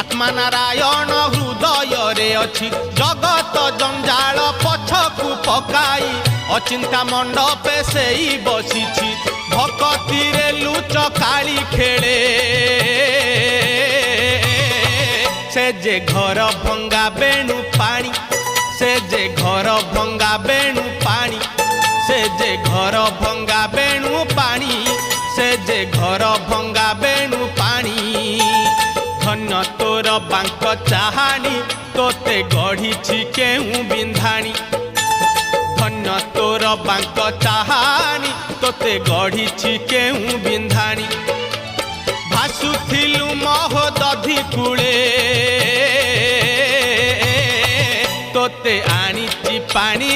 आत्मा नारायण हृदय रे अछि जगत जंजाल पछकु पकाई अचिंता मंडपे सेई बसिछि भक्ति रे लुच काली खेले से जे घर भंगा बेणु पानी से जे घर भंगा बेणु पानी से जे घर भंगा बेणु पानी से जे घर भंगा बेणु पानी धन्य तोर बांक चाहानी तोते गढ़ी केहू बिंधाणी धन्य तोर बांक चाहानी तोते गढ़ी केहू बिंधाणी भासुथिलु महोदधि कूले तोते आनीची पानी।